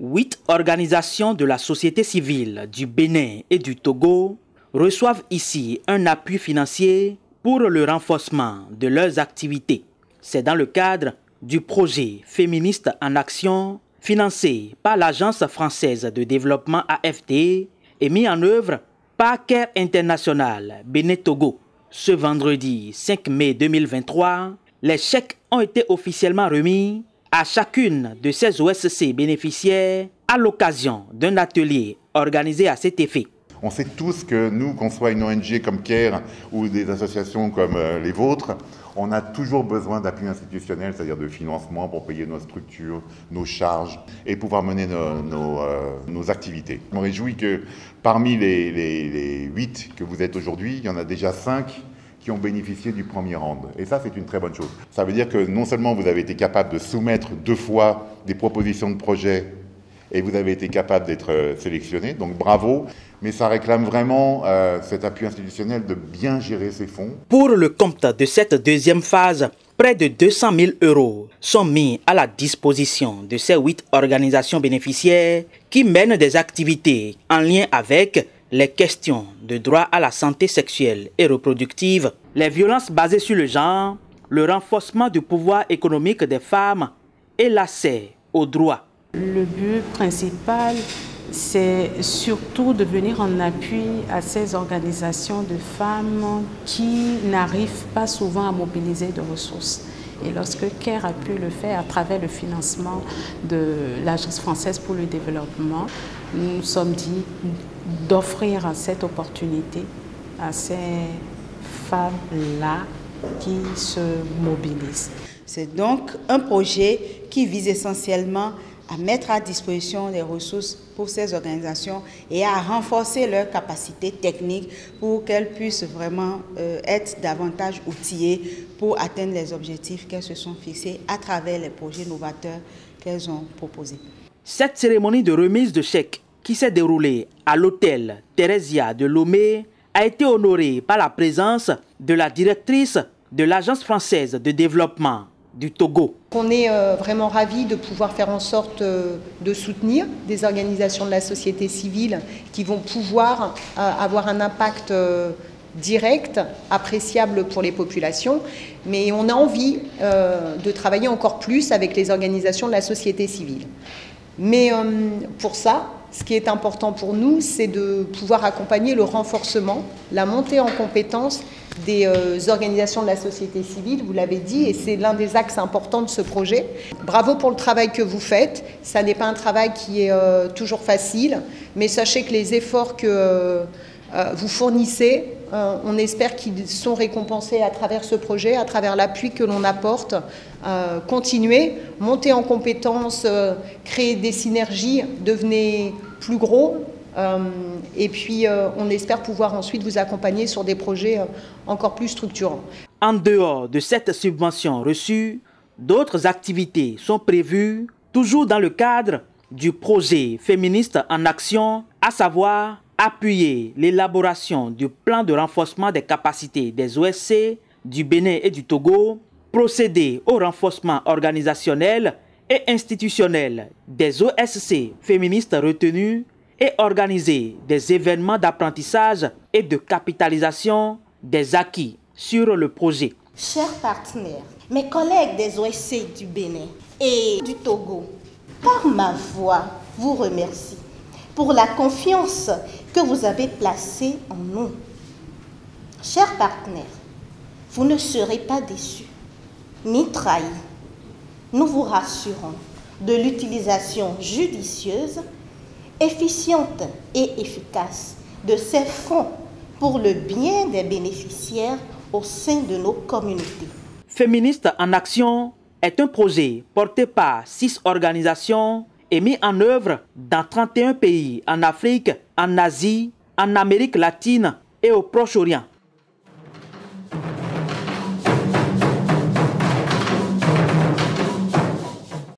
8 organisations de la société civile du Bénin et du Togo reçoivent ici un appui financier pour le renforcement de leurs activités. C'est dans le cadre du projet Féministes en Action, financé par l'Agence française de développement AFD et mis en œuvre par Care International Bénin-Togo. Ce vendredi 5 mai 2023, les chèques ont été officiellement remis à chacune de ces OSC bénéficiaires à l'occasion d'un atelier organisé à cet effet. On sait tous que nous, qu'on soit une ONG comme CARE ou des associations comme les vôtres, on a toujours besoin d'appui institutionnel, c'est-à-dire de financement pour payer nos structures, nos charges et pouvoir mener nos activités. Je me réjouis que parmi les 8 que vous êtes aujourd'hui, il y en a déjà 5 qui ont bénéficié du premier round. Et ça, c'est une très bonne chose. Ça veut dire que non seulement vous avez été capable de soumettre 2 fois des propositions de projet et vous avez été capable d'être sélectionné, donc bravo, mais ça réclame vraiment cet appui institutionnel de bien gérer ces fonds. Pour le compte de cette deuxième phase, près de 200 000 € sont mis à la disposition de ces 8 organisations bénéficiaires qui mènent des activités en lien avec les questions de droit à la santé sexuelle et reproductive, les violences basées sur le genre, le renforcement du pouvoir économique des femmes et l'accès aux droits. Le but principal, c'est surtout de venir en appui à ces organisations de femmes qui n'arrivent pas souvent à mobiliser de ressources. Et lorsque CARE a pu le faire à travers le financement de l'Agence française pour le développement, nous nous sommes dit d'offrir cette opportunité à ces femmes-là qui se mobilisent. C'est donc un projet qui vise essentiellement à mettre à disposition des ressources pour ces organisations et à renforcer leurs capacités techniques pour qu'elles puissent vraiment être davantage outillées pour atteindre les objectifs qu'elles se sont fixés à travers les projets novateurs qu'elles ont proposés. Cette cérémonie de remise de chèques qui s'est déroulée à l'hôtel Thérésia de Lomé a été honorée par la présence de la directrice de l'Agence française de développement du Togo. On est vraiment ravis de pouvoir faire en sorte de soutenir des organisations de la société civile qui vont pouvoir avoir un impact direct, appréciable pour les populations, mais on a envie de travailler encore plus avec les organisations de la société civile. Mais pour ça, ce qui est important pour nous, c'est de pouvoir accompagner le renforcement, la montée en compétences des organisations de la société civile, vous l'avez dit, et c'est l'un des axes importants de ce projet. Bravo pour le travail que vous faites. Ça n'est pas un travail qui est toujours facile, mais sachez que les efforts que vous fournissez, on espère qu'ils sont récompensés à travers ce projet, à travers l'appui que l'on apporte. Continuez, montez en compétences, créez des synergies, devenez plus gros. Et puis on espère pouvoir ensuite vous accompagner sur des projets encore plus structurants. En dehors de cette subvention reçue, d'autres activités sont prévues, toujours dans le cadre du projet Féministes en Action, à savoir appuyer l'élaboration du plan de renforcement des capacités des OSC du Bénin et du Togo, procéder au renforcement organisationnel et institutionnel des OSC féministes retenus et organiser des événements d'apprentissage et de capitalisation des acquis sur le projet. Chers partenaires, mes collègues des OSC du Bénin et du Togo, par ma voix, vous remercie pour la confiance que vous avez placée en nous. Chers partenaires, vous ne serez pas déçus ni trahis. Nous vous rassurons de l'utilisation judicieuse, efficiente et efficace de ces fonds pour le bien des bénéficiaires au sein de nos communautés. Féministes en Action est un projet porté par 6 organisations et mis en œuvre dans 31 pays en Afrique, en Asie, en Amérique latine et au Proche-Orient.